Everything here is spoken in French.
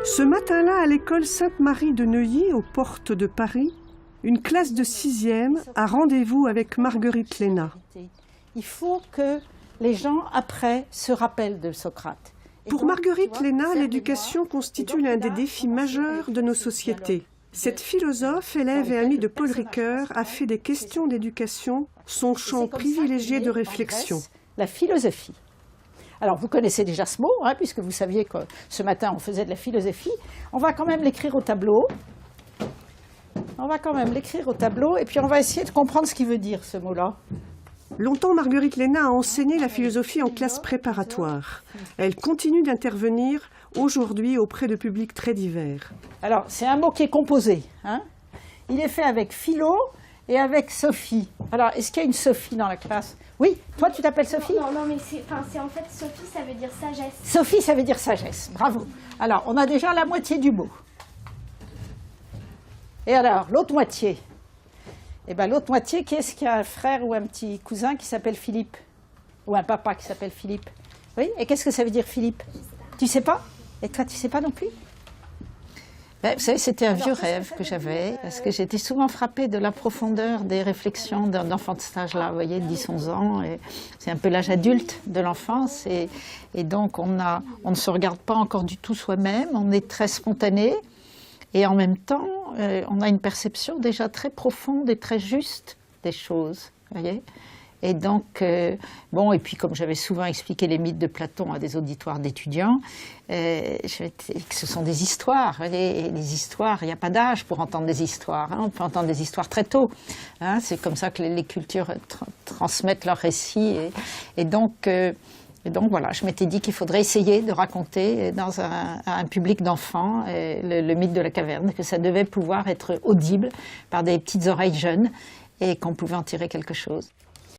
Ce matin-là, à l'école Sainte-Marie de Neuilly, aux portes de Paris, une classe de 6e a rendez-vous avec Marguerite Léna. Il faut que les gens, après, se rappellent de Socrate. Pour Marguerite Léna, l'éducation constitue l'un des défis majeurs de nos sociétés. Cette philosophe, élève et amie de Paul Ricoeur, a fait des questions d'éducation son champ privilégié de réflexion. La philosophie. Alors, vous connaissez déjà ce mot, hein, puisque vous saviez que ce matin, on faisait de la philosophie. On va quand même l'écrire au tableau. Et puis on va essayer de comprendre ce qu'il veut dire, ce mot-là. Longtemps, Marguerite Léna a enseigné la philosophie en classe préparatoire. Elle continue d'intervenir aujourd'hui auprès de publics très divers. Alors, c'est un mot qui est composé. Hein. Il est fait avec philo et avec Sophie. Alors, est-ce qu'il y a une Sophie dans la classe? Oui, toi tu t'appelles Sophie? Non, mais c'est en fait Sophie, ça veut dire sagesse. Sophie, ça veut dire sagesse, bravo. Alors, on a déjà la moitié du mot. Et alors, l'autre moitié? Eh bien, l'autre moitié, qui est-ce qui a un frère ou un petit cousin qui s'appelle Philippe? Ou un papa qui s'appelle Philippe? Oui, et qu'est-ce que ça veut dire Philippe? Tu sais pas? Et toi, tu sais pas non plus? Ben, vous savez, c'était un vieux rêve que j'avais, parce que j'étais souvent frappée de la profondeur des réflexions d'un enfant de cet âge-là, vous voyez, 10-11 ans. C'est un peu l'âge adulte de l'enfance, et donc on ne se regarde pas encore du tout soi-même, on est très spontané, et en même temps, on a une perception déjà très profonde et très juste des choses, vous voyez. Et donc, bon, et puis comme j'avais souvent expliqué les mythes de Platon à des auditoires d'étudiants, que ce sont des histoires. Et les histoires, il n'y a pas d'âge pour entendre des histoires. Hein, on peut entendre des histoires très tôt. Hein, c'est comme ça que les cultures transmettent leurs récits. Et donc voilà, je m'étais dit qu'il faudrait essayer de raconter dans un public d'enfants le mythe de la caverne, que ça devait pouvoir être audible par des petites oreilles jeunes et qu'on pouvait en tirer quelque chose.